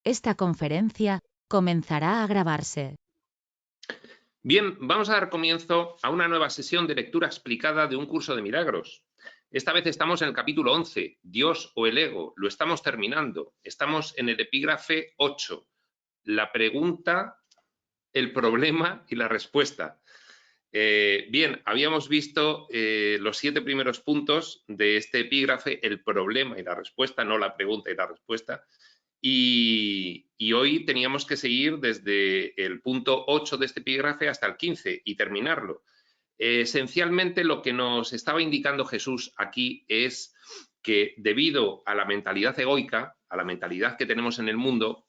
Esta conferencia comenzará a grabarse. Bien, vamos a dar comienzo a una nueva sesión de lectura explicada de un curso de milagros. Esta vez estamos en el capítulo 11, Dios o el ego. Lo estamos terminando. Estamos en el epígrafe 8. La pregunta, el problema y la respuesta. Bien, habíamos visto los 7 primeros puntos de este epígrafe, el problema y la respuesta, no la pregunta y la respuesta. Y hoy teníamos que seguir desde el punto 8 de este epígrafe hasta el 15 y terminarlo. Esencialmente lo que nos estaba indicando Jesús aquí es que debido a la mentalidad egoica, a la mentalidad que tenemos en el mundo,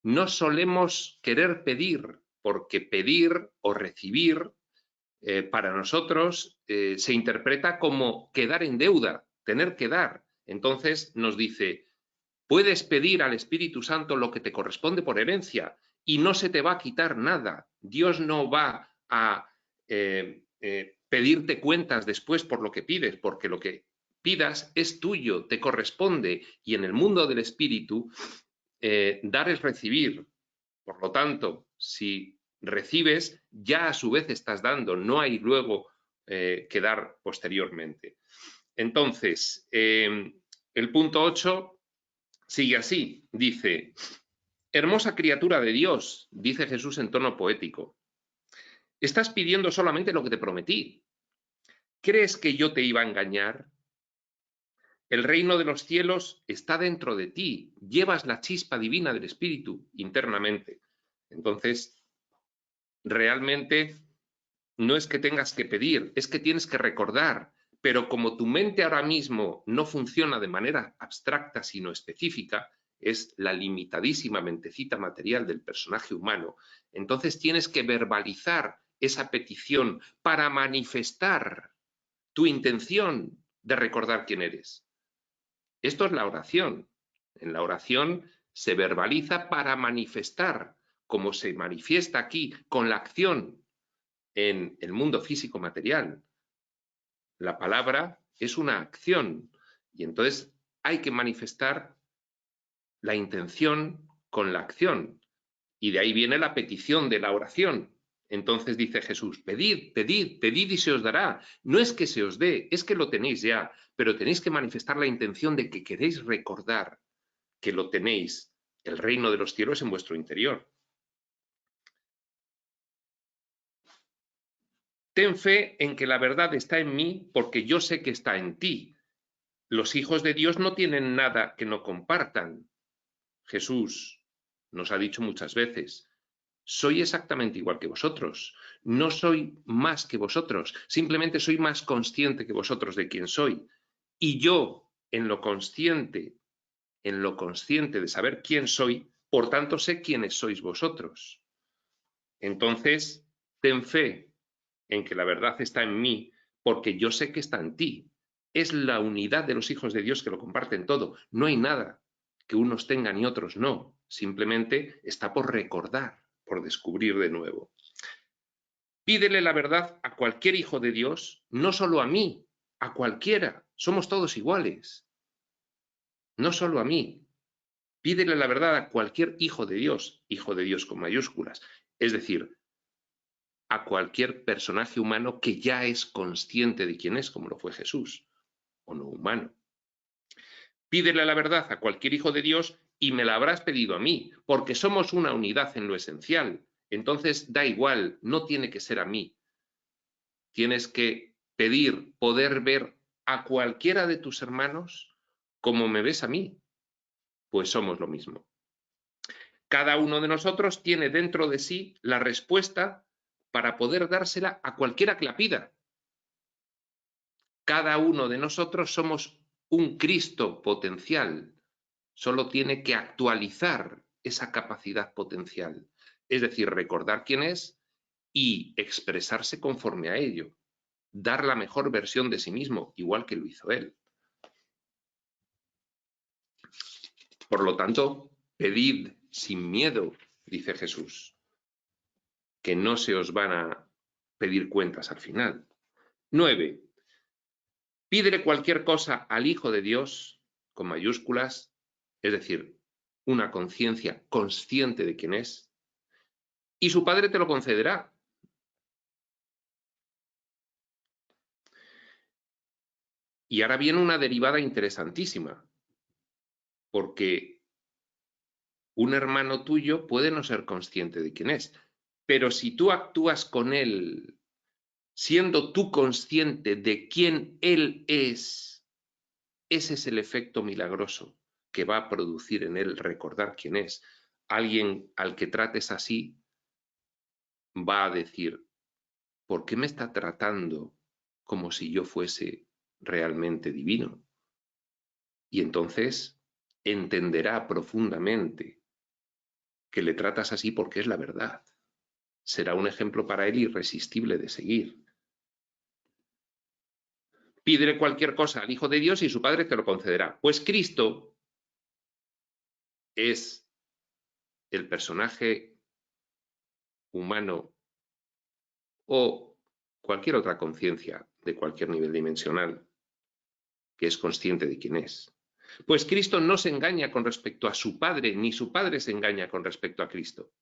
no solemos querer pedir, porque pedir o recibir para nosotros se interpreta como quedar en deuda, tener que dar. Entonces nos dice, puedes pedir al Espíritu Santo lo que te corresponde por herencia y no se te va a quitar nada. Dios no va a pedirte cuentas después por lo que pides, porque lo que pidas es tuyo, te corresponde. Y en el mundo del Espíritu, dar es recibir. Por lo tanto, si recibes, ya a su vez estás dando, no hay luego que dar posteriormente. Entonces, el punto 8 sigue así, dice, hermosa criatura de Dios, dice Jesús en tono poético, estás pidiendo solamente lo que te prometí. ¿Crees que yo te iba a engañar? El reino de los cielos está dentro de ti, llevas la chispa divina del Espíritu internamente. Entonces, realmente no es que tengas que pedir, es que tienes que recordar, pero como tu mente ahora mismo no funciona de manera abstracta sino específica, es la limitadísima mentecita material del personaje humano, entonces tienes que verbalizar esa petición para manifestar tu intención de recordar quién eres. Esto es la oración. En la oración se verbaliza para manifestar, como se manifiesta aquí con la acción en el mundo físico material. La palabra es una acción y entonces hay que manifestar la intención con la acción. Y de ahí viene la petición de la oración. Entonces dice Jesús, pedid, pedid, pedid y se os dará. No es que se os dé, es que lo tenéis ya, pero tenéis que manifestar la intención de que queréis recordar que lo tenéis, el reino de los cielos en vuestro interior. Ten fe en que la verdad está en mí porque yo sé que está en ti. Los hijos de Dios no tienen nada que no compartan. Jesús nos ha dicho muchas veces, soy exactamente igual que vosotros, no soy más que vosotros, simplemente soy más consciente que vosotros de quién soy. Y yo, en lo consciente de saber quién soy, por tanto sé quiénes sois vosotros. Entonces, ten fe en que la verdad está en mí, porque yo sé que está en ti. Es la unidad de los hijos de Dios que lo comparten todo. No hay nada que unos tengan y otros no. Simplemente está por recordar, por descubrir de nuevo. Pídele la verdad a cualquier hijo de Dios, no solo a mí, a cualquiera. Somos todos iguales. No solo a mí. Pídele la verdad a cualquier hijo de Dios con mayúsculas. Es decir, a cualquier personaje humano que ya es consciente de quién es, como lo fue Jesús, o no humano. Pídele la verdad a cualquier hijo de Dios y me la habrás pedido a mí, porque somos una unidad en lo esencial. Entonces da igual, no tiene que ser a mí. Tienes que pedir poder ver a cualquiera de tus hermanos como me ves a mí, pues somos lo mismo. Cada uno de nosotros tiene dentro de sí la respuesta para poder dársela a cualquiera que la pida. Cada uno de nosotros somos un Cristo potencial, solo tiene que actualizar esa capacidad potencial, es decir, recordar quién es y expresarse conforme a ello, dar la mejor versión de sí mismo, igual que lo hizo él. Por lo tanto, pedid sin miedo, dice Jesús, que no se os van a pedir cuentas al final. 9. Pídele cualquier cosa al Hijo de Dios, con mayúsculas, es decir, una conciencia consciente de quién es, y su Padre te lo concederá. Y ahora viene una derivada interesantísima, porque un hermano tuyo puede no ser consciente de quién es, pero si tú actúas con él siendo tú consciente de quién él es, ese es el efecto milagroso que va a producir en él recordar quién es. Alguien al que trates así va a decir, ¿por qué me está tratando como si yo fuese realmente divino? Y entonces entenderá profundamente que le tratas así porque es la verdad. Será un ejemplo para él irresistible de seguir. Pídele cualquier cosa al Hijo de Dios y su Padre te lo concederá. Pues Cristo es el personaje humano o cualquier otra conciencia de cualquier nivel dimensional que es consciente de quién es. Pues Cristo no se engaña con respecto a su Padre, ni su Padre se engaña con respecto a Cristo.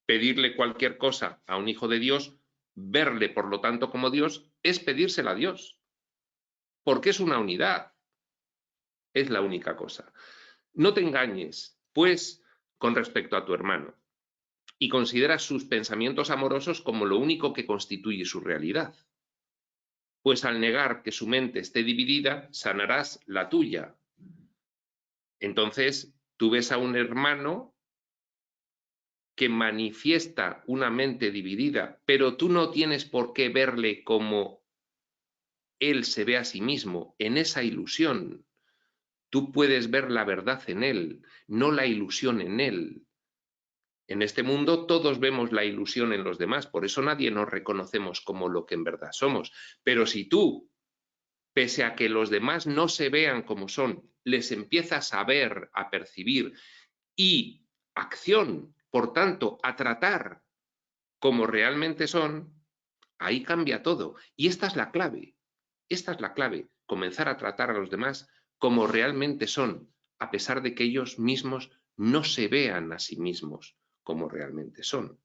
Pedirle cualquier cosa a un Hijo de Dios, verle por lo tanto como Dios, es pedírsela a Dios, porque es una unidad, es la única cosa. No te engañes, pues, con respecto a tu hermano, y considera sus pensamientos amorosos como lo único que constituye su realidad. Pues al negar que su mente esté dividida, sanarás la tuya. Entonces, tú ves a un hermano que manifiesta una mente dividida, pero tú no tienes por qué verle como él se ve a sí mismo, en esa ilusión. Tú puedes ver la verdad en él, no la ilusión en él. En este mundo todos vemos la ilusión en los demás, por eso nadie nos reconocemos como lo que en verdad somos. Pero si tú, pese a que los demás no se vean como son, les empiezas a ver, a percibir y acción, por tanto, a tratar como realmente son, ahí cambia todo. Y esta es la clave. Esta es la clave, comenzar a tratar a los demás como realmente son, a pesar de que ellos mismos no se vean a sí mismos como realmente son.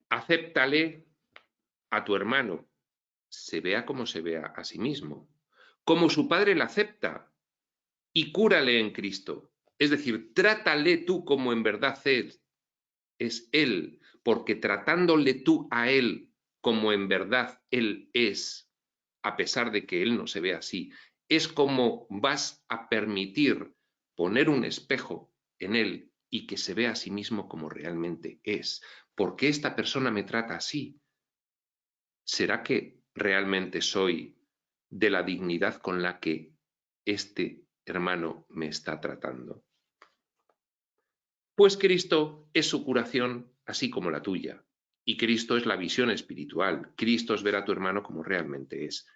Acéptale a tu hermano, se vea como se vea a sí mismo, como su padre le acepta, y cúrale en Cristo. Es decir, trátale tú como en verdad es Él, porque tratándole tú a Él como en verdad Él es, a pesar de que Él no se ve así, es como vas a permitir poner un espejo en Él y que se vea a sí mismo como realmente es. ¿Por qué esta persona me trata así? ¿Será que realmente soy de la dignidad con la que este hermano me está tratando? Pues Cristo es su curación, así como la tuya. Y Cristo es la visión espiritual. Cristo es ver a tu hermano como realmente es.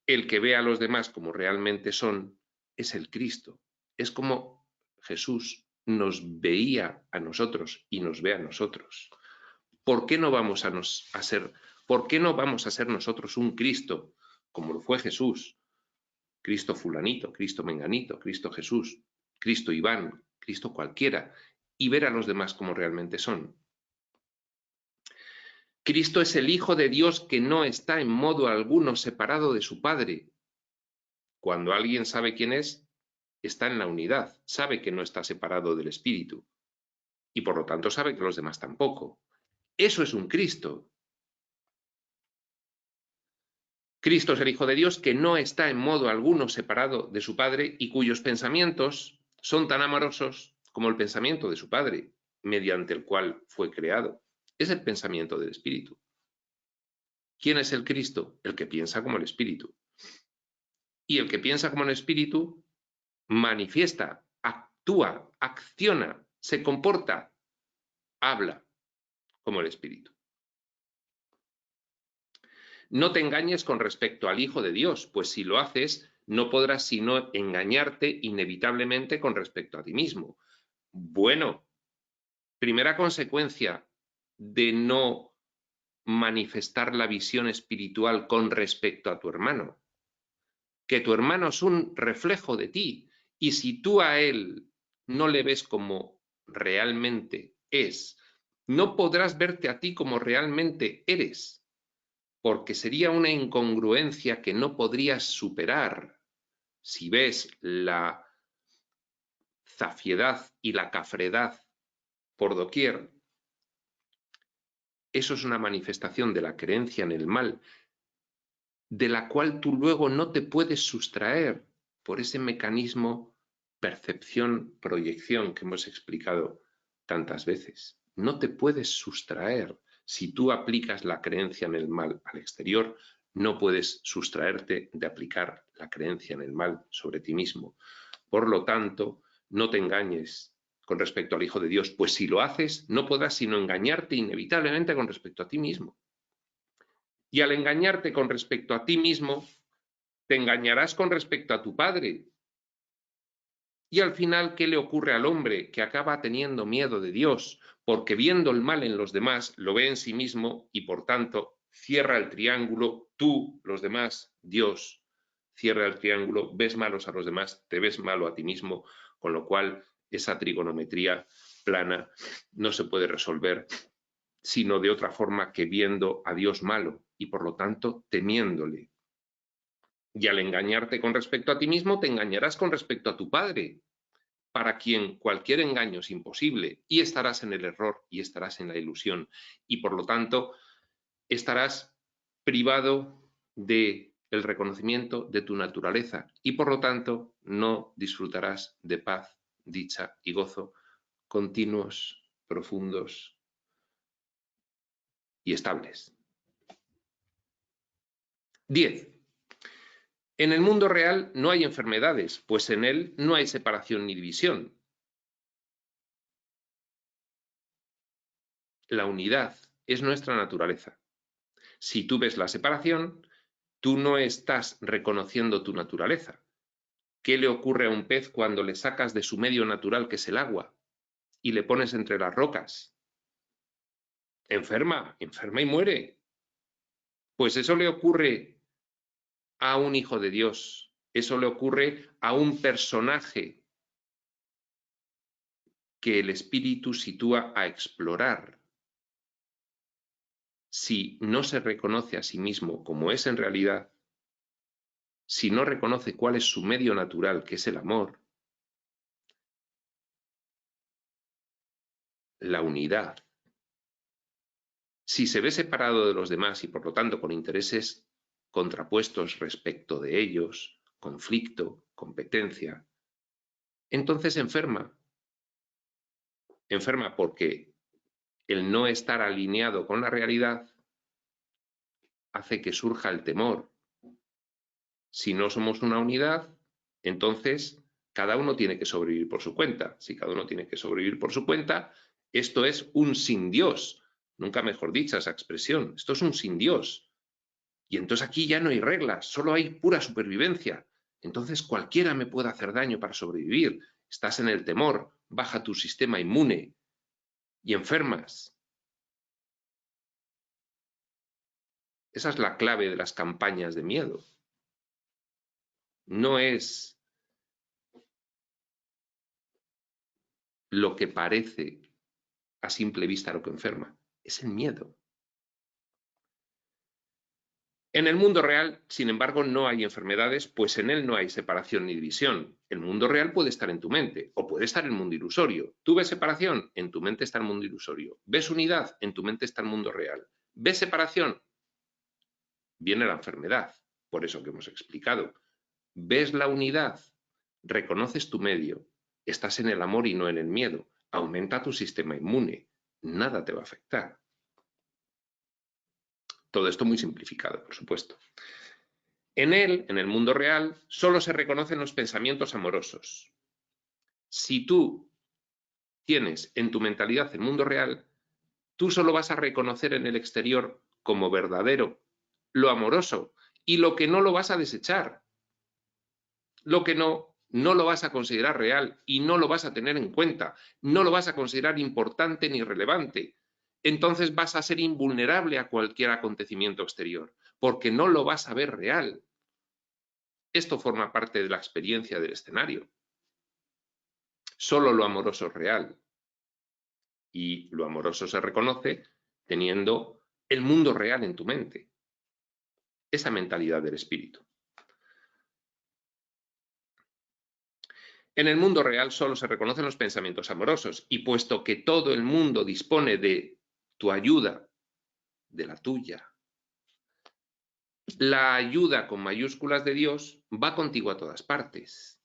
El que ve a los demás como realmente son es el Cristo. Es como Jesús nos veía a nosotros y nos ve a nosotros. ¿Por qué no vamos a ser nosotros un Cristo como lo fue Jesús? Cristo fulanito, Cristo menganito, Cristo Jesús, Cristo Iván, Cristo cualquiera, y ver a los demás como realmente son. Cristo es el Hijo de Dios que no está en modo alguno separado de su Padre. Cuando alguien sabe quién es, está en la unidad, sabe que no está separado del Espíritu, y por lo tanto sabe que los demás tampoco. Eso es un Cristo. Cristo es el Hijo de Dios que no está en modo alguno separado de su Padre y cuyos pensamientos son tan amorosos como el pensamiento de su Padre, mediante el cual fue creado. Es el pensamiento del Espíritu. ¿Quién es el Cristo? El que piensa como el Espíritu. Y el que piensa como el Espíritu manifiesta, actúa, acciona, se comporta, habla como el Espíritu. No te engañes con respecto al Hijo de Dios, pues si lo haces, no podrás sino engañarte inevitablemente con respecto a ti mismo. Bueno, primera consecuencia de no manifestar la visión espiritual con respecto a tu hermano, que tu hermano es un reflejo de ti, y si tú a él no le ves como realmente es, no podrás verte a ti como realmente eres, porque sería una incongruencia que no podrías superar si ves la zafiedad y la cafredad por doquier. Eso es una manifestación de la creencia en el mal, de la cual tú luego no te puedes sustraer por ese mecanismo percepción-proyección que hemos explicado tantas veces. No te puedes sustraer. Si tú aplicas la creencia en el mal al exterior, no puedes sustraerte de aplicar la creencia en el mal sobre ti mismo. Por lo tanto, no te engañes con respecto al Hijo de Dios, pues si lo haces, no podrás sino engañarte inevitablemente con respecto a ti mismo. Y al engañarte con respecto a ti mismo, te engañarás con respecto a tu Padre. Y al final, ¿qué le ocurre al hombre que acaba teniendo miedo de Dios? Porque viendo el mal en los demás, lo ve en sí mismo y por tanto cierra el triángulo, tú, los demás, Dios. Cierra el triángulo, ves malos a los demás, te ves malo a ti mismo, con lo cual esa trigonometría plana no se puede resolver sino de otra forma que viendo a Dios malo y por lo tanto temiéndole. Y al engañarte con respecto a ti mismo, te engañarás con respecto a tu Padre, para quien cualquier engaño es imposible, y estarás en el error y estarás en la ilusión, y por lo tanto estarás privado del reconocimiento de tu naturaleza, y por lo tanto no disfrutarás de paz, dicha y gozo continuos, profundos y estables. 10. En el mundo real no hay enfermedades, pues en él no hay separación ni división. La unidad es nuestra naturaleza. Si tú ves la separación, tú no estás reconociendo tu naturaleza. ¿Qué le ocurre a un pez cuando le sacas de su medio natural, que es el agua, y le pones entre las rocas? Enferma, enferma y muere. Pues eso le ocurre a un hijo de Dios, eso le ocurre a un personaje que el espíritu sitúa a explorar. Si no se reconoce a sí mismo como es en realidad, si no reconoce cuál es su medio natural, que es el amor, la unidad, si se ve separado de los demás y por lo tanto con intereses contrapuestos respecto de ellos, conflicto, competencia, entonces enferma. Enferma porque el no estar alineado con la realidad hace que surja el temor. Si no somos una unidad, entonces cada uno tiene que sobrevivir por su cuenta. Si cada uno tiene que sobrevivir por su cuenta, esto es un sin Dios. Nunca mejor dicha esa expresión. Esto es un sin Dios. Y entonces aquí ya no hay reglas, solo hay pura supervivencia. Entonces cualquiera me puede hacer daño para sobrevivir. Estás en el temor, baja tu sistema inmune y enfermas. Esa es la clave de las campañas de miedo. No es lo que parece a simple vista lo que enferma, es el miedo. En el mundo real, sin embargo, no hay enfermedades, pues en él no hay separación ni división. El mundo real puede estar en tu mente o puede estar en el mundo ilusorio. ¿Tú ves separación? En tu mente está el mundo ilusorio. ¿Ves unidad? En tu mente está el mundo real. ¿Ves separación? Viene la enfermedad, por eso que hemos explicado. ¿Ves la unidad? Reconoces tu medio. Estás en el amor y no en el miedo. Aumenta tu sistema inmune. Nada te va a afectar. Todo esto muy simplificado, por supuesto. En él, en el mundo real, solo se reconocen los pensamientos amorosos. Si tú tienes en tu mentalidad el mundo real, tú solo vas a reconocer en el exterior como verdadero lo amoroso y lo que no lo vas a desechar. Lo que no lo vas a considerar real y no lo vas a tener en cuenta, no lo vas a considerar importante ni relevante. entonces vas a ser invulnerable a cualquier acontecimiento exterior, porque no lo vas a ver real. Esto forma parte de la experiencia del escenario. Solo lo amoroso es real. Y lo amoroso se reconoce teniendo el mundo real en tu mente. Esa mentalidad del espíritu. En el mundo real solo se reconocen los pensamientos amorosos, y puesto que todo el mundo dispone de tu ayuda, de la tuya, la ayuda con mayúsculas de Dios va contigo a todas partes.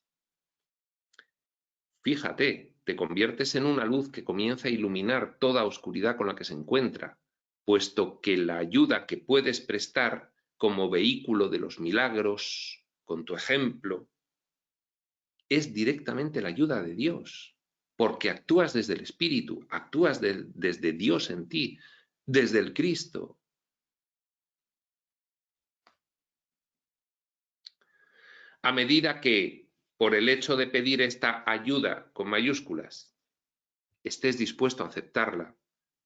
Fíjate, te conviertes en una luz que comienza a iluminar toda oscuridad con la que se encuentra, puesto que la ayuda que puedes prestar como vehículo de los milagros, con tu ejemplo, es directamente la ayuda de Dios, porque actúas desde el Espíritu, actúas desde Dios en ti, desde el Cristo. A medida que, por el hecho de pedir esta ayuda con mayúsculas, estés dispuesto a aceptarla,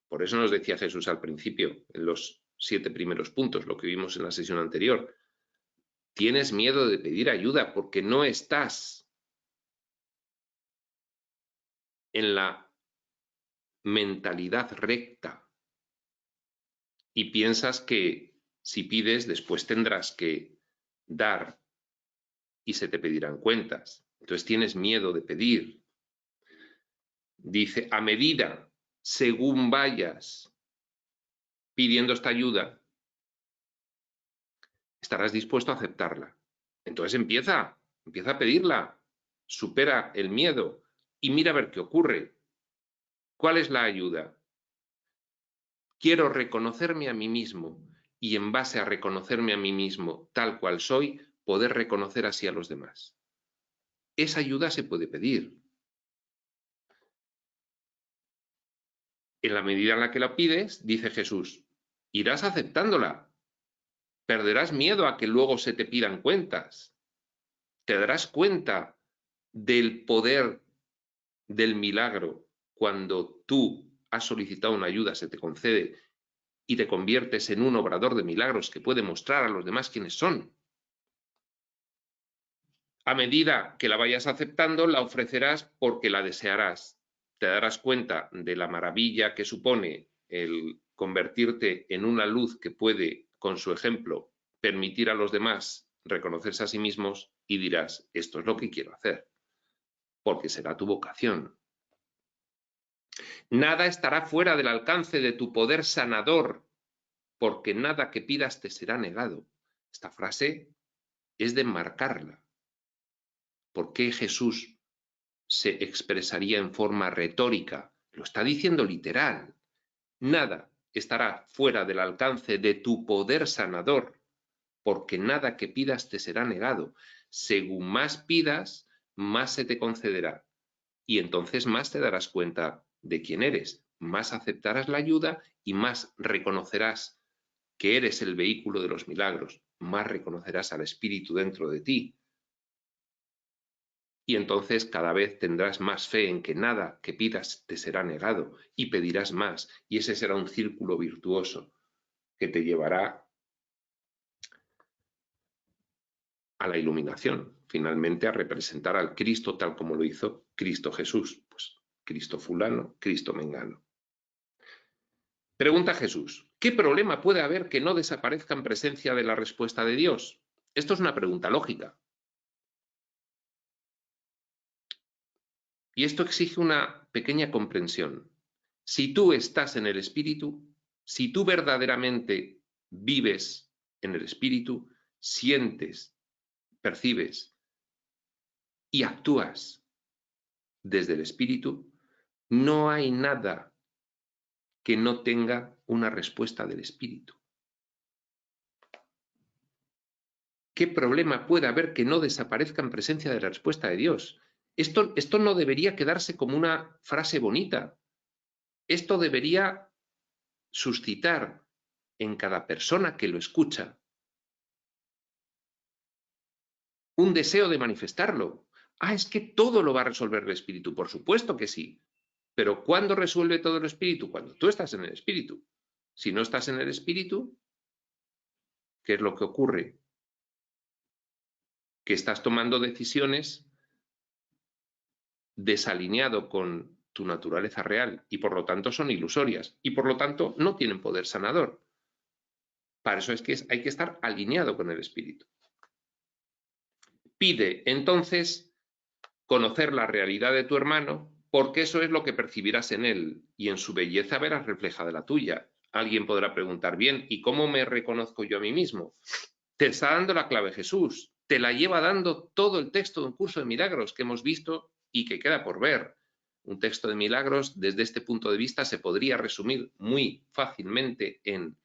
por eso nos decía Jesús al principio, en los 7 primeros puntos, lo que vimos en la sesión anterior, tienes miedo de pedir ayuda porque no estás en la mentalidad recta y piensas que si pides después tendrás que dar y se te pedirán cuentas. Entonces tienes miedo de pedir. Dice, a medida, según vayas pidiendo esta ayuda, estarás dispuesto a aceptarla. Entonces empieza a pedirla, supera el miedo y mira a ver qué ocurre. ¿Cuál es la ayuda? Quiero reconocerme a mí mismo y en base a reconocerme a mí mismo tal cual soy, poder reconocer así a los demás. Esa ayuda se puede pedir. En la medida en la que la pides, dice Jesús, irás aceptándola. Perderás miedo a que luego se te pidan cuentas. Te darás cuenta del poder del milagro cuando tú has solicitado una ayuda, se te concede y te conviertes en un obrador de milagros que puede mostrar a los demás quiénes son. A medida que la vayas aceptando, la ofrecerás porque la desearás. Te darás cuenta de la maravilla que supone el convertirte en una luz que puede, con su ejemplo, permitir a los demás reconocerse a sí mismos y dirás, esto es lo que quiero hacer, porque será tu vocación. Nada estará fuera del alcance de tu poder sanador, porque nada que pidas te será negado. Esta frase es de enmarcarla. ¿Por qué Jesús se expresaría en forma retórica? Lo está diciendo literal. Nada estará fuera del alcance de tu poder sanador, porque nada que pidas te será negado. Según más pidas, más se te concederá. Y entonces más te darás cuenta de quién eres, más aceptarás la ayuda y más reconocerás que eres el vehículo de los milagros, más reconocerás al Espíritu dentro de ti. Y entonces cada vez tendrás más fe en que nada que pidas te será negado y pedirás más, y ese será un círculo virtuoso que te llevará a la iluminación, finalmente a representar al Cristo tal como lo hizo Cristo Jesús, pues Cristo fulano, Cristo mengano. Pregunta Jesús, ¿qué problema puede haber que no desaparezca en presencia de la respuesta de Dios? Esto es una pregunta lógica. Y esto exige una pequeña comprensión. Si tú estás en el Espíritu, si tú verdaderamente vives en el Espíritu, sientes, percibes y actúas desde el Espíritu, no hay nada que no tenga una respuesta del Espíritu. ¿Qué problema puede haber que no desaparezca en presencia de la respuesta de Dios? Esto no debería quedarse como una frase bonita. Esto debería suscitar en cada persona que lo escucha un deseo de manifestarlo. Es que todo lo va a resolver el Espíritu. Por supuesto que sí. Pero ¿cuándo resuelve todo el espíritu? Cuando tú estás en el espíritu. Si no estás en el espíritu, ¿qué es lo que ocurre? Que estás tomando decisiones desalineado con tu naturaleza real y por lo tanto son ilusorias y por lo tanto no tienen poder sanador. Para eso es que hay que estar alineado con el espíritu. Pide entonces conocer la realidad de tu hermano, porque eso es lo que percibirás en él y en su belleza verás reflejada la tuya. Alguien podrá preguntar, bien, ¿y cómo me reconozco yo a mí mismo? Te está dando la clave Jesús, te la lleva dando todo el texto de un curso de milagros que hemos visto y que queda por ver. Un texto de milagros, desde este punto de vista, se podría resumir muy fácilmente en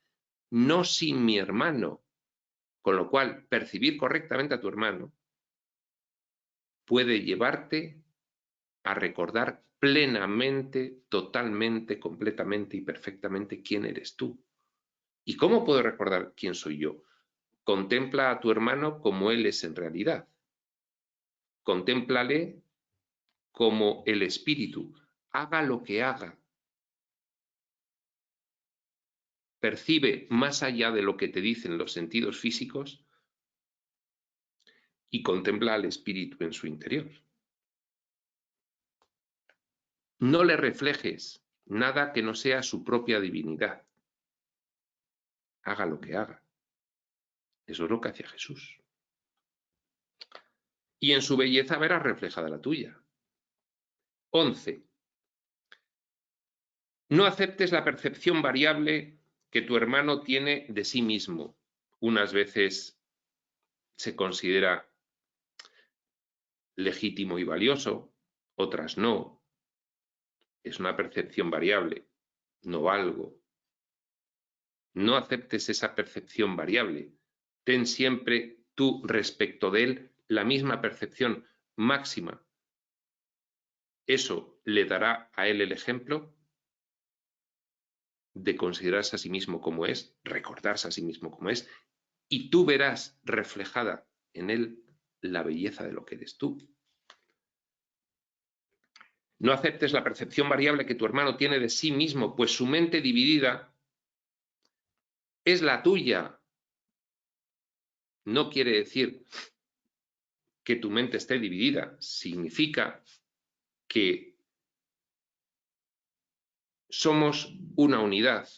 no sin mi hermano, con lo cual percibir correctamente a tu hermano puede llevarte a recordar plenamente, totalmente, completamente y perfectamente quién eres tú. ¿Y cómo puedo recordar quién soy yo? Contempla a tu hermano como él es en realidad. Contémplale como el espíritu, haga lo que haga. Percibe más allá de lo que te dicen los sentidos físicos y contempla al espíritu en su interior. No le reflejes nada que no sea su propia divinidad. Haga lo que haga. Eso es lo que hacía Jesús. Y en su belleza verás reflejada la tuya. 11. No aceptes la percepción variable que tu hermano tiene de sí mismo. Unas veces se considera legítimo y valioso, otras no. Es una percepción variable. No valgo. No aceptes esa percepción variable. Ten siempre tú respecto de él la misma percepción máxima. Eso le dará a él el ejemplo de considerarse a sí mismo como es, recordarse a sí mismo como es, y tú verás reflejada en él la belleza de lo que eres tú. No aceptes la percepción variable que tu hermano tiene de sí mismo, pues su mente dividida es la tuya. No quiere decir que tu mente esté dividida, significa que somos una unidad.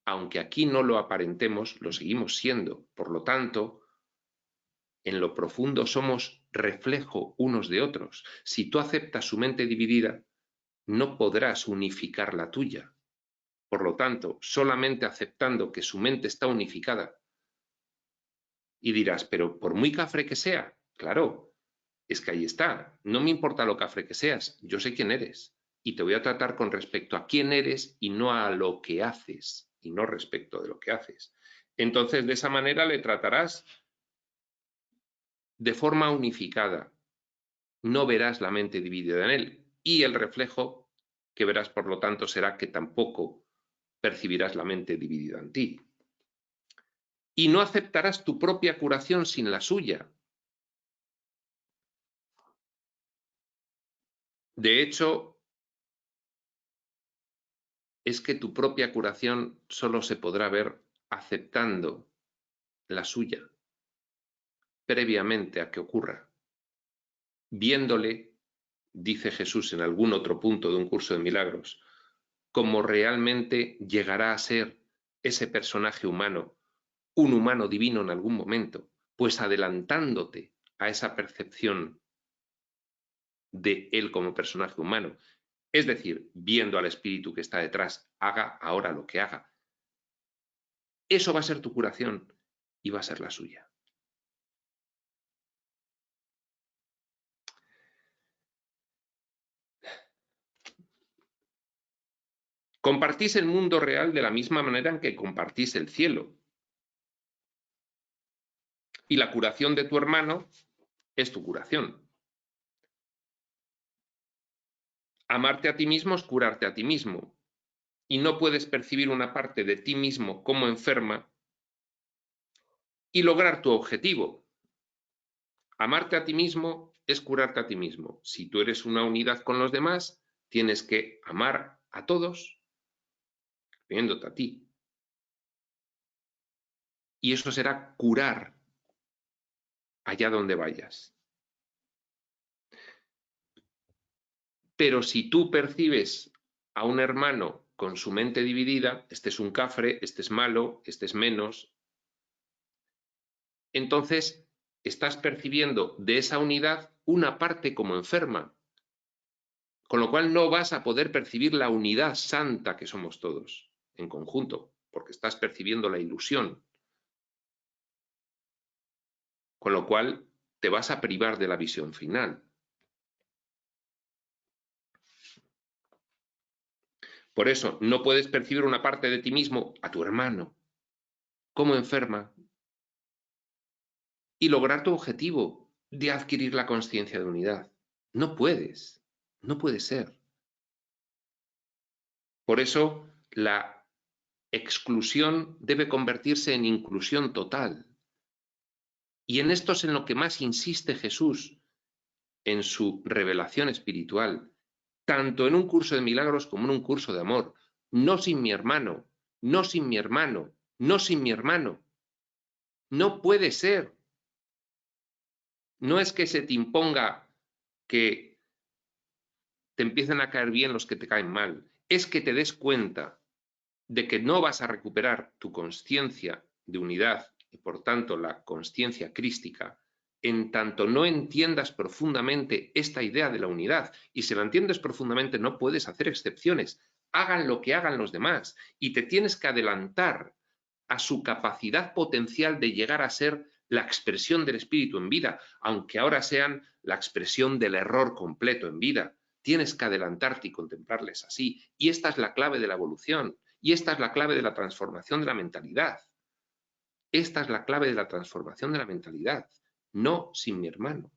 Aunque aquí no lo aparentemos, lo seguimos siendo. Por lo tanto, en lo profundo somos reflejo unos de otros. Si tú aceptas su mente dividida, no podrás unificar la tuya. Por lo tanto, solamente aceptando que su mente está unificada, y dirás, pero por muy cafre que sea, claro, es que ahí está, no me importa lo cafre que seas, yo sé quién eres, y te voy a tratar con respecto a quién eres y no a lo que haces, y no respecto de lo que haces. Entonces, de esa manera le tratarás de forma unificada, no verás la mente dividida en él, y el reflejo que verás, por lo tanto, será que tampoco percibirás la mente dividida en ti. Y no aceptarás tu propia curación sin la suya. De hecho, es que tu propia curación solo se podrá ver aceptando la suya, previamente a que ocurra. Viéndole, dice Jesús en algún otro punto de un curso de milagros, como realmente llegará a ser ese personaje humano, un humano divino en algún momento, pues adelantándote a esa percepción de él como personaje humano. Es decir, viendo al espíritu que está detrás, haga ahora lo que haga. Eso va a ser tu curación y va a ser la suya. Compartís el mundo real de la misma manera en que compartís el cielo. Y la curación de tu hermano es tu curación. Amarte a ti mismo es curarte a ti mismo. Y no puedes percibir una parte de ti mismo como enferma y lograr tu objetivo. Amarte a ti mismo es curarte a ti mismo. Si tú eres una unidad con los demás, tienes que amar a todos, incluyéndote a ti. Y eso será curar allá donde vayas. Pero si tú percibes a un hermano con su mente dividida, este es un cafre, este es malo, este es menos, entonces estás percibiendo de esa unidad una parte como enferma, con lo cual no vas a poder percibir la unidad santa que somos todos en conjunto, porque estás percibiendo la ilusión, con lo cual te vas a privar de la visión final. Por eso no puedes percibir una parte de ti mismo, a tu hermano, como enferma y lograr tu objetivo de adquirir la conciencia de unidad. No puedes, no puede ser. Por eso la exclusión debe convertirse en inclusión total. Y en esto es en lo que más insiste Jesús en su revelación espiritual, tanto en un curso de milagros como en un curso de amor. No sin mi hermano, no sin mi hermano, no sin mi hermano. No puede ser. No es que se te imponga que te empiecen a caer bien los que te caen mal, es que te des cuenta de que no vas a recuperar tu conciencia de unidad y por tanto la conciencia crística en tanto no entiendas profundamente esta idea de la unidad. Y si la entiendes profundamente no puedes hacer excepciones, hagan lo que hagan los demás y te tienes que adelantar a su capacidad potencial de llegar a ser la expresión del espíritu en vida, aunque ahora sean la expresión del error completo en vida. Tienes que adelantarte y contemplarles así. Y esta es la clave de la evolución. Y esta es la clave de la transformación de la mentalidad. Esta es la clave de la transformación de la mentalidad. No sin mi hermano.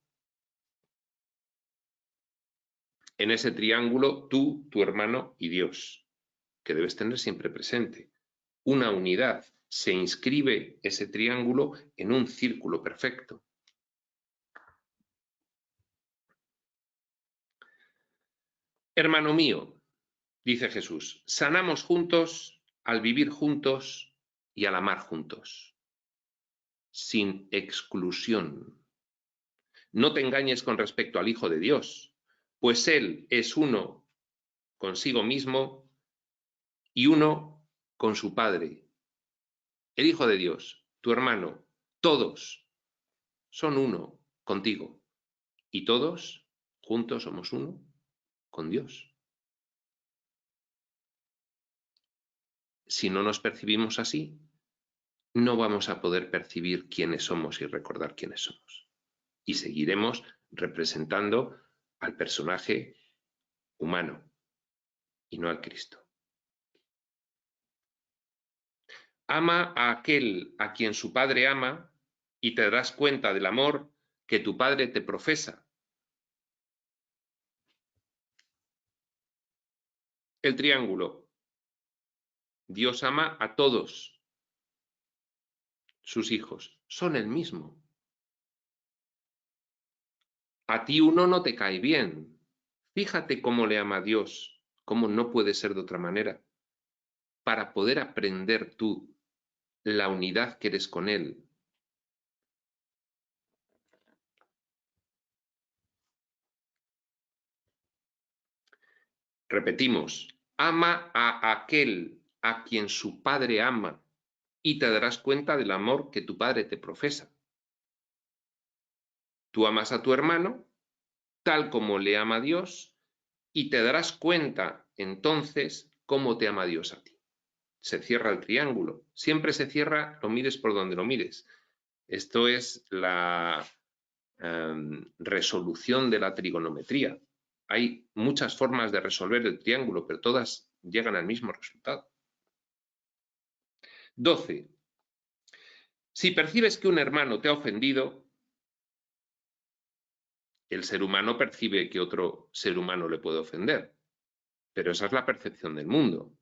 En ese triángulo, tú, tu hermano y Dios, que debes tener siempre presente. Una unidad. Se inscribe ese triángulo en un círculo perfecto. Hermano mío, dice Jesús, sanamos juntos al vivir juntos y al amar juntos, sin exclusión. No te engañes con respecto al Hijo de Dios, pues Él es uno consigo mismo y uno con su Padre. El Hijo de Dios, tu hermano, todos son uno contigo y todos juntos somos uno con Dios. Si no nos percibimos así, no vamos a poder percibir quiénes somos y recordar quiénes somos. Y seguiremos representando al personaje humano y no al Cristo. Ama a aquel a quien su padre ama y te darás cuenta del amor que tu padre te profesa. El triángulo. Dios ama a todos sus hijos. Son el mismo. A ti uno no te cae bien. Fíjate cómo le ama a Dios, cómo no puede ser de otra manera, para poder aprender tú la unidad que eres con Él. Repetimos, ama a aquel a quien su padre ama y te darás cuenta del amor que tu padre te profesa. Tú amas a tu hermano tal como le ama Dios y te darás cuenta entonces cómo te ama Dios a ti. Se cierra el triángulo. Siempre se cierra, lo mires por donde lo mires. Esto es la resolución de la trigonometría. Hay muchas formas de resolver el triángulo, pero todas llegan al mismo resultado. 12. Si percibes que un hermano te ha ofendido, el ser humano percibe que otro ser humano le puede ofender, pero esa es la percepción del mundo.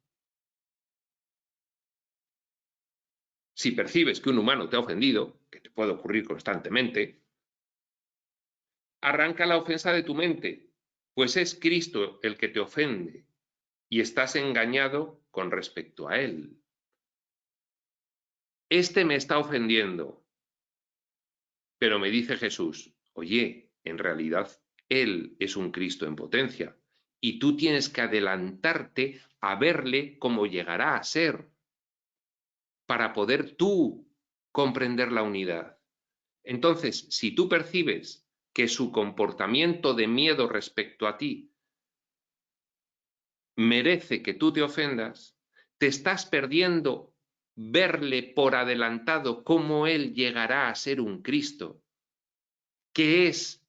Si percibes que un humano te ha ofendido, que te puede ocurrir constantemente, arranca la ofensa de tu mente, pues es Cristo el que te ofende y estás engañado con respecto a Él. Este me está ofendiendo, pero me dice Jesús, oye, en realidad Él es un Cristo en potencia y tú tienes que adelantarte a verle cómo llegará a ser para poder tú comprender la unidad. Entonces, si tú percibes que su comportamiento de miedo respecto a ti merece que tú te ofendas, te estás perdiendo verle por adelantado cómo Él llegará a ser un Cristo, que es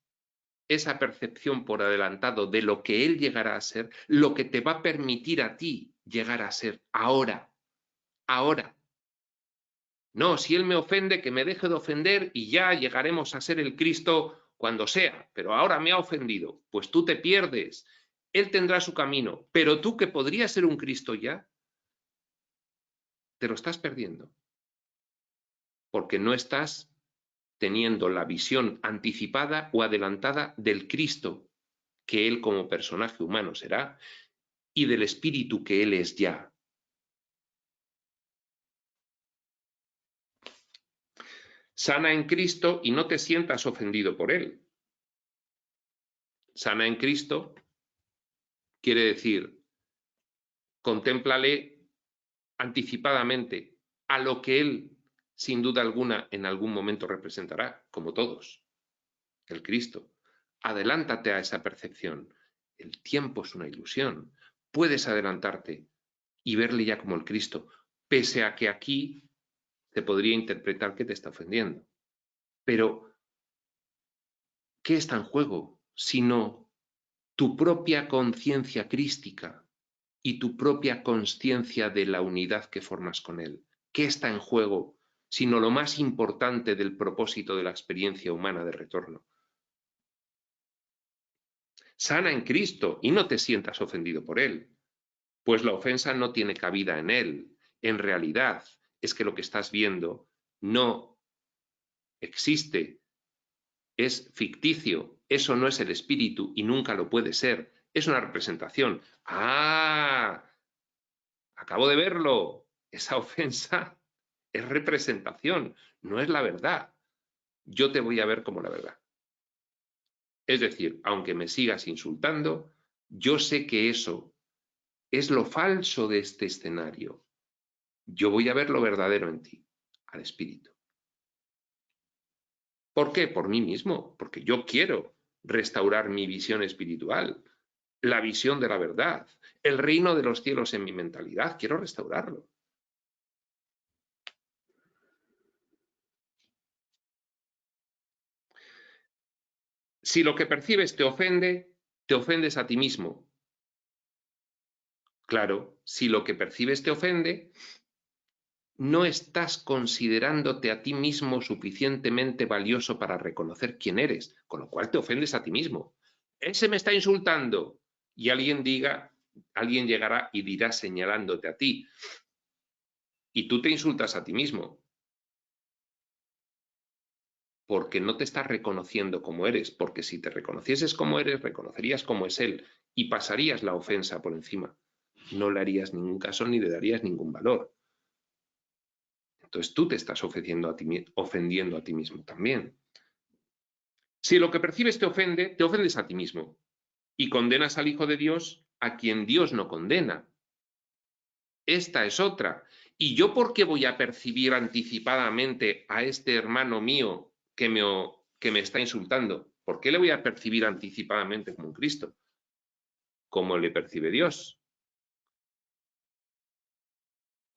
esa percepción por adelantado de lo que Él llegará a ser, lo que te va a permitir a ti llegar a ser ahora, ahora. No, si Él me ofende, que me deje de ofender y ya llegaremos a ser el Cristo cuando sea, pero ahora me ha ofendido, pues tú te pierdes. Él tendrá su camino, pero tú que podrías ser un Cristo ya, te lo estás perdiendo, porque no estás teniendo la visión anticipada o adelantada del Cristo que Él como personaje humano será y del Espíritu que Él es ya. Sana en Cristo y no te sientas ofendido por Él. Sana en Cristo quiere decir, contémplale anticipadamente a lo que Él, sin duda alguna, en algún momento representará, como todos, el Cristo. Adelántate a esa percepción. El tiempo es una ilusión. Puedes adelantarte y verle ya como el Cristo, pese a que aquí se podría interpretar que te está ofendiendo. Pero, ¿qué está en juego sino tu propia conciencia crística y tu propia consciencia de la unidad que formas con Él? ¿Qué está en juego sino lo más importante del propósito de la experiencia humana de retorno? Sana en Cristo y no te sientas ofendido por Él, pues la ofensa no tiene cabida en Él. En realidad es que lo que estás viendo no existe, es ficticio, eso no es el espíritu y nunca lo puede ser, es una representación. ¡Ah! Acabo de verlo, esa ofensa es representación, no es la verdad. Yo te voy a ver como la verdad. Es decir, aunque me sigas insultando, yo sé que eso es lo falso de este escenario. Yo voy a ver lo verdadero en ti, al espíritu. ¿Por qué? Por mí mismo, porque yo quiero restaurar mi visión espiritual, la visión de la verdad, el reino de los cielos en mi mentalidad, quiero restaurarlo. Si lo que percibes te ofendes a ti mismo. Claro, si lo que percibes te ofende, no estás considerándote a ti mismo suficientemente valioso para reconocer quién eres, con lo cual te ofendes a ti mismo. Ese me está insultando y alguien llegará y dirá señalándote a ti. Y tú te insultas a ti mismo porque no te estás reconociendo como eres, porque si te reconocieses como eres, reconocerías cómo es él y pasarías la ofensa por encima. No le harías ningún caso ni le darías ningún valor. Entonces tú te estás ofendiendo a ti mismo también. Si lo que percibes te ofendes a ti mismo y condenas al Hijo de Dios a quien Dios no condena. Esta es otra. ¿Y yo por qué voy a percibir anticipadamente a este hermano mío que me está insultando? ¿Por qué le voy a percibir anticipadamente como un Cristo? ¿Cómo le percibe Dios?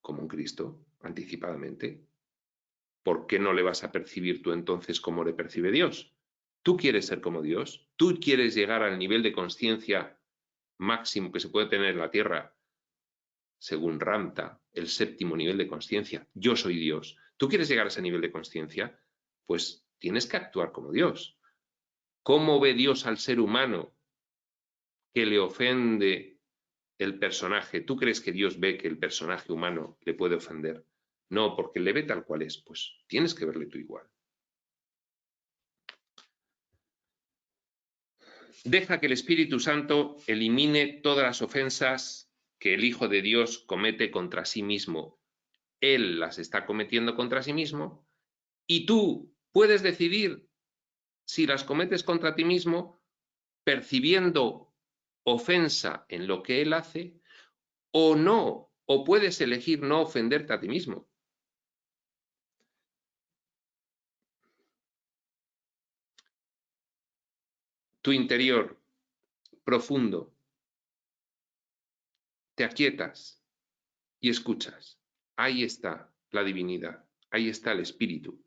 Como un Cristo, anticipadamente. ¿Por qué no le vas a percibir tú entonces como le percibe Dios? ¿Tú quieres ser como Dios? ¿Tú quieres llegar al nivel de conciencia máximo que se puede tener en la Tierra, según Ramta, el séptimo nivel de conciencia? Yo soy Dios. ¿Tú quieres llegar a ese nivel de conciencia? Pues tienes que actuar como Dios. ¿Cómo ve Dios al ser humano que le ofende el personaje? ¿Tú crees que Dios ve que el personaje humano le puede ofender? No, porque le ve tal cual es. Pues tienes que verle tú igual. Deja que el Espíritu Santo elimine todas las ofensas que el Hijo de Dios comete contra sí mismo. Él las está cometiendo contra sí mismo y tú puedes decidir si las cometes contra ti mismo percibiendo ofensa en lo que Él hace o no, o puedes elegir no ofenderte a ti mismo. Tu interior profundo, te aquietas y escuchas. Ahí está la divinidad, ahí está el Espíritu,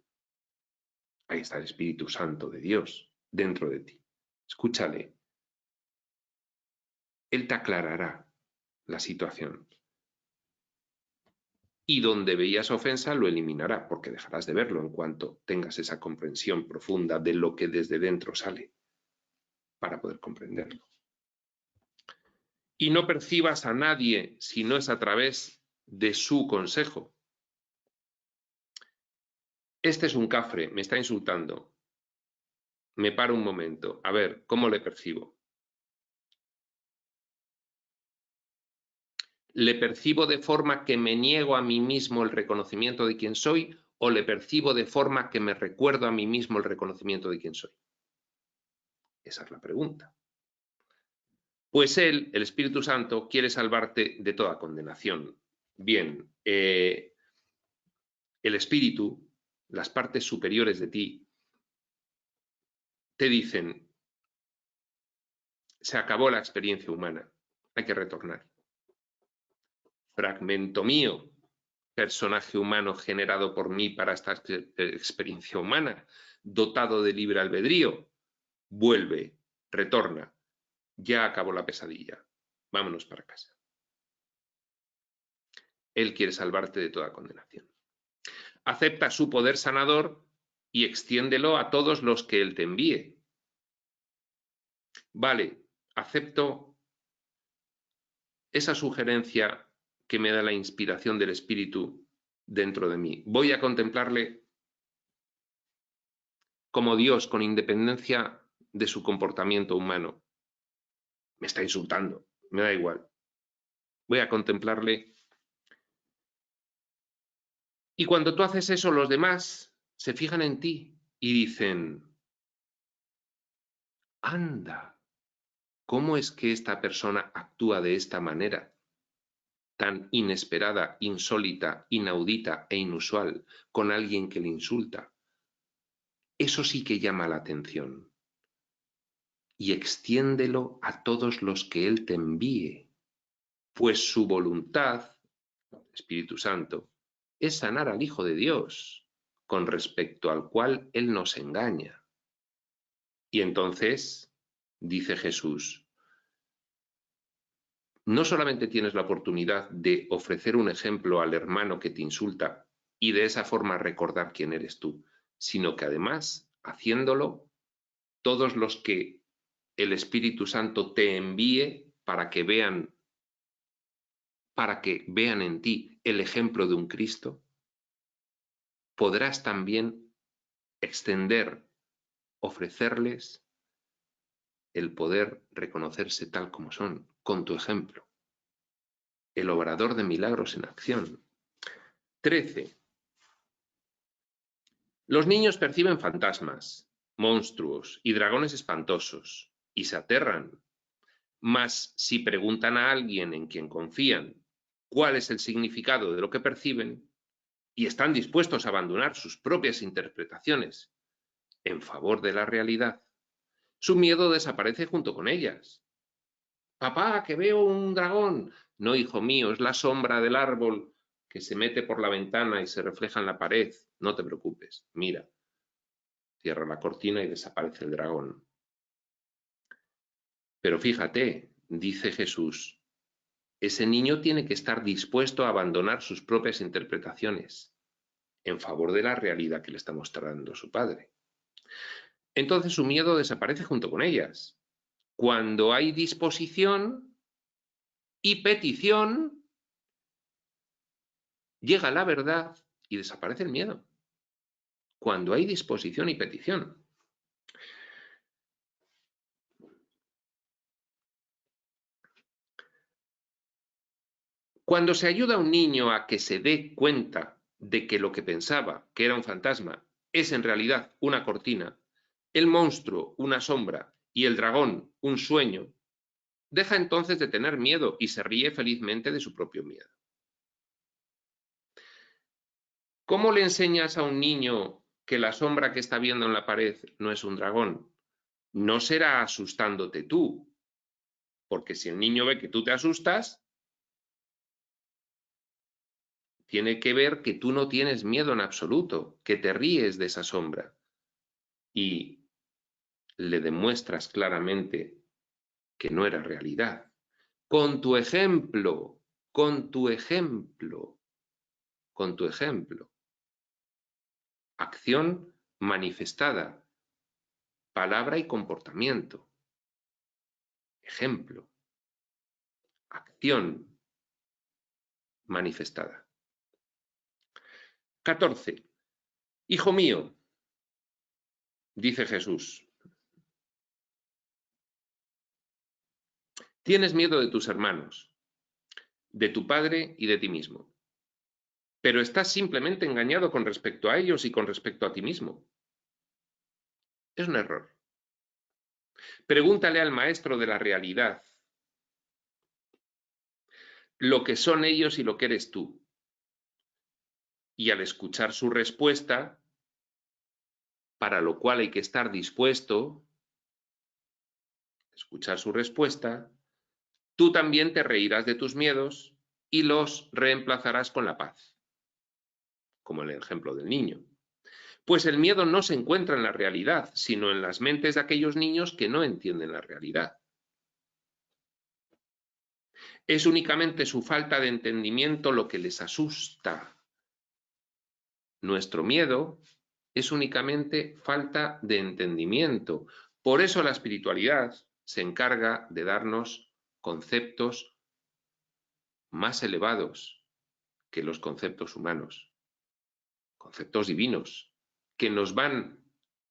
ahí está el Espíritu Santo de Dios dentro de ti. Escúchale. Él te aclarará la situación. Y donde veías ofensa lo eliminará, porque dejarás de verlo en cuanto tengas esa comprensión profunda de lo que desde dentro sale, para poder comprenderlo. Y no percibas a nadie si no es a través de su consejo. Este es un cafre, me está insultando. Me paro un momento, a ver, ¿cómo le percibo? ¿Le percibo de forma que me niego a mí mismo el reconocimiento de quién soy o le percibo de forma que me recuerdo a mí mismo el reconocimiento de quién soy? Esa es la pregunta. Pues Él, el Espíritu Santo, quiere salvarte de toda condenación. Bien, el Espíritu, las partes superiores de ti, te dicen, se acabó la experiencia humana, hay que retornar. Fragmento mío, personaje humano generado por mí para esta experiencia humana, dotado de libre albedrío, vuelve, retorna, ya acabó la pesadilla, vámonos para casa. Él quiere salvarte de toda condenación. Acepta su poder sanador y extiéndelo a todos los que Él te envíe. Vale, acepto esa sugerencia que me da la inspiración del Espíritu dentro de mí. Voy a contemplarle como Dios con independencia de su comportamiento humano. Me está insultando, me da igual. Voy a contemplarle. Y cuando tú haces eso, los demás se fijan en ti y dicen, anda, ¿cómo es que esta persona actúa de esta manera? Tan inesperada, insólita, inaudita e inusual con alguien que le insulta. Eso sí que llama la atención. Y extiéndelo a todos los que Él te envíe, pues su voluntad, Espíritu Santo, es sanar al Hijo de Dios, con respecto al cual Él nos engaña. Y entonces, dice Jesús, no solamente tienes la oportunidad de ofrecer un ejemplo al hermano que te insulta y de esa forma recordar quién eres tú, sino que además, haciéndolo, todos los que el Espíritu Santo te envíe para que vean en ti el ejemplo de un Cristo, podrás también extender, ofrecerles el poder reconocerse tal como son, con tu ejemplo. El obrador de milagros en acción. 13. Los niños perciben fantasmas, monstruos y dragones espantosos, y se aterran. Mas si preguntan a alguien en quien confían cuál es el significado de lo que perciben, y están dispuestos a abandonar sus propias interpretaciones en favor de la realidad, su miedo desaparece junto con ellas. Papá, que veo un dragón. No, hijo mío, es la sombra del árbol que se mete por la ventana y se refleja en la pared. No te preocupes, mira. Cierra la cortina y desaparece el dragón. Pero fíjate, dice Jesús, ese niño tiene que estar dispuesto a abandonar sus propias interpretaciones en favor de la realidad que le está mostrando su padre. Entonces su miedo desaparece junto con ellas. Cuando hay disposición y petición, llega la verdad y desaparece el miedo. Cuando hay disposición y petición. Cuando se ayuda a un niño a que se dé cuenta de que lo que pensaba que era un fantasma es en realidad una cortina, el monstruo una sombra y el dragón un sueño, deja entonces de tener miedo y se ríe felizmente de su propio miedo. ¿Cómo le enseñas a un niño que la sombra que está viendo en la pared no es un dragón? No será asustándote tú, porque si el niño ve que tú te asustas, tiene que ver que tú no tienes miedo en absoluto, que te ríes de esa sombra y le demuestras claramente que no era realidad. Con tu ejemplo, con tu ejemplo, con tu ejemplo. Acción manifestada, palabra y comportamiento. Ejemplo, acción manifestada. 14. Hijo mío, dice Jesús, tienes miedo de tus hermanos, de tu padre y de ti mismo, pero estás simplemente engañado con respecto a ellos y con respecto a ti mismo. Es un error. Pregúntale al maestro de la realidad lo que son ellos y lo que eres tú. Y al escuchar su respuesta, para lo cual hay que estar dispuesto a escuchar su respuesta, tú también te reirás de tus miedos y los reemplazarás con la paz, como en el ejemplo del niño. Pues el miedo no se encuentra en la realidad, sino en las mentes de aquellos niños que no entienden la realidad. Es únicamente su falta de entendimiento lo que les asusta. Nuestro miedo es únicamente falta de entendimiento. Por eso la espiritualidad se encarga de darnos conceptos más elevados que los conceptos humanos, conceptos divinos, que nos van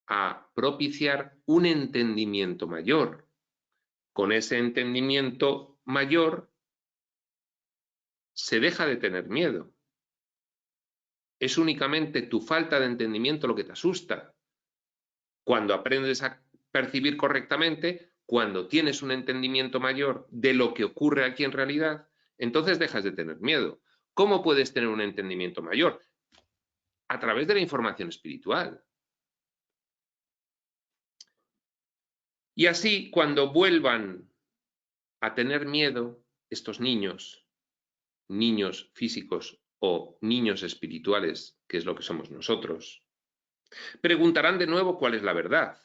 a propiciar un entendimiento mayor. Con ese entendimiento mayor se deja de tener miedo. Es únicamente tu falta de entendimiento lo que te asusta. Cuando aprendes a percibir correctamente, cuando tienes un entendimiento mayor de lo que ocurre aquí en realidad, entonces dejas de tener miedo. ¿Cómo puedes tener un entendimiento mayor? A través de la información espiritual. Y así, cuando vuelvan a tener miedo, estos niños, niños físicos o niños espirituales, que es lo que somos nosotros, preguntarán de nuevo cuál es la verdad.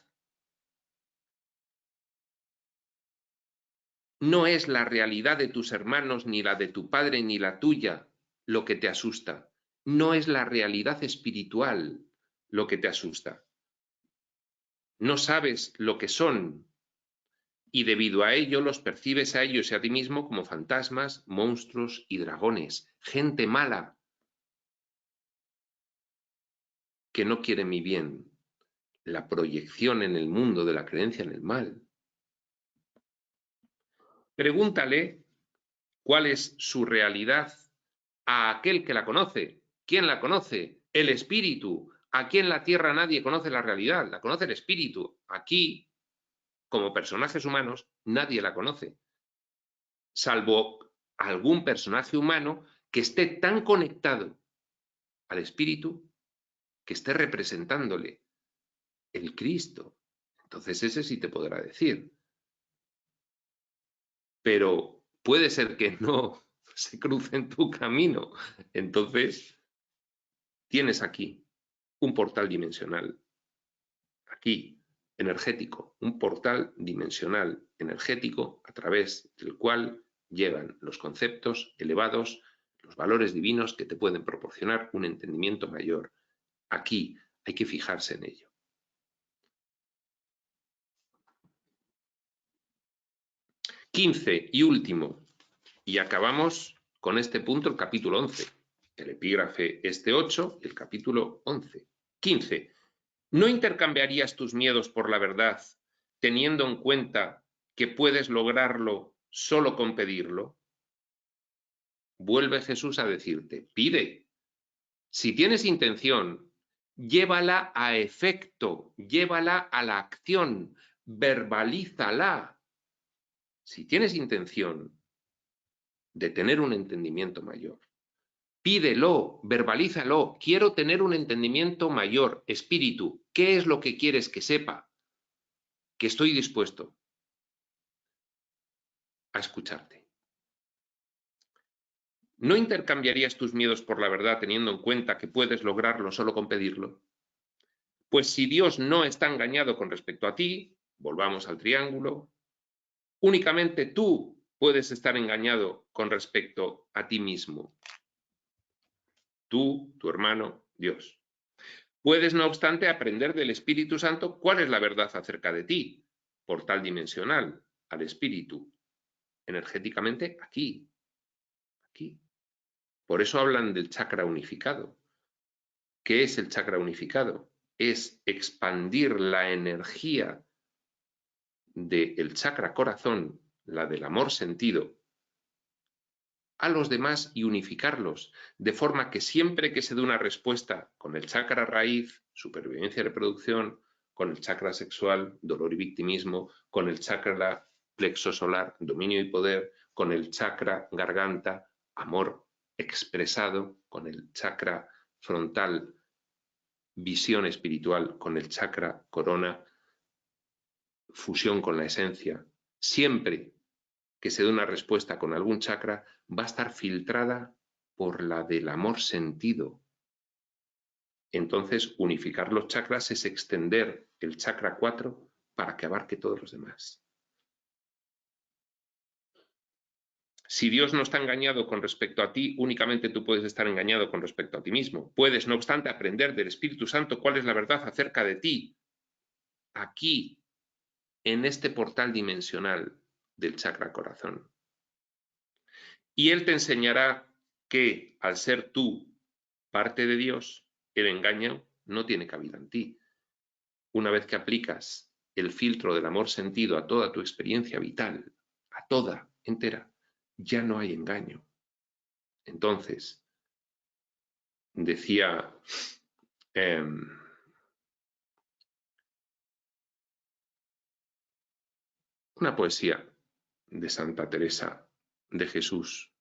No es la realidad de tus hermanos, ni la de tu padre, ni la tuya lo que te asusta. No es la realidad espiritual lo que te asusta. No sabes lo que son y debido a ello los percibes a ellos y a ti mismo como fantasmas, monstruos y dragones, gente mala que no quiere mi bien, la proyección en el mundo de la creencia en el mal. Pregúntale cuál es su realidad a aquel que la conoce. ¿Quién la conoce? El espíritu. Aquí en la tierra nadie conoce la realidad, la conoce el espíritu. Aquí, como personajes humanos, nadie la conoce, salvo algún personaje humano que esté tan conectado al espíritu que esté representándole el Cristo. Entonces ese sí te podrá decir. Pero puede ser que no se cruce en tu camino. Entonces tienes aquí un portal dimensional. Aquí, energético, un portal dimensional energético a través del cual llegan los conceptos elevados, los valores divinos que te pueden proporcionar un entendimiento mayor. Aquí hay que fijarse en ello. 15 y último, y acabamos con este punto el capítulo 11. El epígrafe 8 y el capítulo 11. 15. ¿No intercambiarías tus miedos por la verdad, teniendo en cuenta que puedes lograrlo solo con pedirlo? vuelve Jesús a decirte, pide. Si tienes intención, llévala a efecto, llévala a la acción, verbalízala. Si tienes intención de tener un entendimiento mayor, pídelo, verbalízalo. Quiero tener un entendimiento mayor. Espíritu, ¿qué es lo que quieres que sepa? Que estoy dispuesto a escucharte. ¿No intercambiarías tus miedos por la verdad teniendo en cuenta que puedes lograrlo solo con pedirlo? Pues si Dios no está engañado con respecto a ti, volvamos al triángulo, únicamente tú puedes estar engañado con respecto a ti mismo. Tú, tu hermano, Dios. Puedes, no obstante, aprender del Espíritu Santo cuál es la verdad acerca de ti, portal dimensional, al Espíritu, energéticamente aquí. Por eso hablan del chakra unificado. ¿Qué es el chakra unificado? Es expandir la energía del chakra corazón, la del amor sentido, a los demás y unificarlos, de forma que siempre que se dé una respuesta con el chakra raíz, supervivencia y reproducción, con el chakra sexual, dolor y victimismo, con el chakra plexo solar, dominio y poder, con el chakra garganta, amor expresado, con el chakra frontal, visión espiritual, con el chakra corona, fusión con la esencia, siempre que se dé una respuesta con algún chakra, va a estar filtrada por la del amor sentido. Entonces, unificar los chakras es extender el chakra 4 para que abarque todos los demás. Si Dios no está engañado con respecto a ti, únicamente tú puedes estar engañado con respecto a ti mismo. Puedes, no obstante, aprender del Espíritu Santo cuál es la verdad acerca de ti, aquí, en este portal dimensional del chakra corazón. Y Él te enseñará que, al ser tú parte de Dios, el engaño no tiene cabida en ti. Una vez que aplicas el filtro del amor sentido a toda tu experiencia vital, a toda, entera, ya no hay engaño. Entonces, decía una poesía de Santa Teresa de Jesús.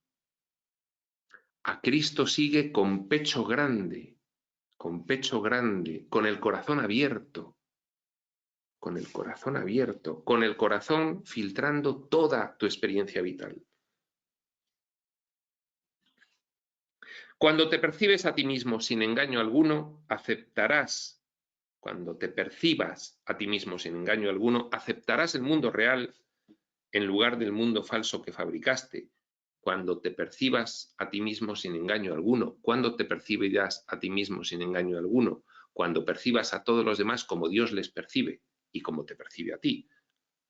A Cristo sigue con pecho grande, con el corazón abierto, con el corazón filtrando toda tu experiencia vital. Cuando te percibes a ti mismo sin engaño alguno, aceptarás, cuando te percibas a ti mismo sin engaño alguno, aceptarás el mundo real en lugar del mundo falso que fabricaste. Cuando te percibas a ti mismo sin engaño alguno, cuando te percibirás a ti mismo sin engaño alguno, cuando percibas a todos los demás como Dios les percibe y como te percibe a ti.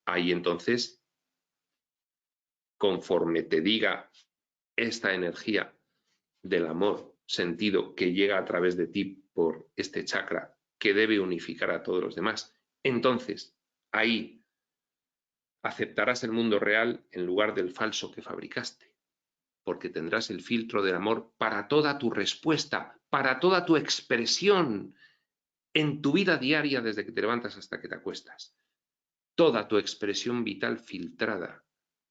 Ahí entonces, conforme te diga esta energía del amor sentido que llega a través de ti por este chakra que debe unificar a todos los demás, entonces ahí aceptarás el mundo real en lugar del falso que fabricaste, porque tendrás el filtro del amor para toda tu respuesta, para toda tu expresión en tu vida diaria desde que te levantas hasta que te acuestas. Toda tu expresión vital filtrada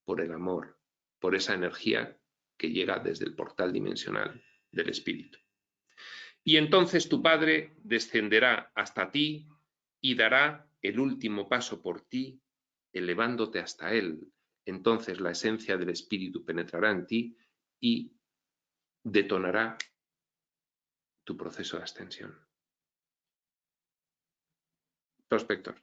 por el amor, por esa energía que llega desde el portal dimensional del espíritu. Y entonces tu Padre descenderá hasta ti y dará el último paso por ti, elevándote hasta Él. Entonces la esencia del espíritu penetrará en ti y detonará tu proceso de ascensión. Prospector.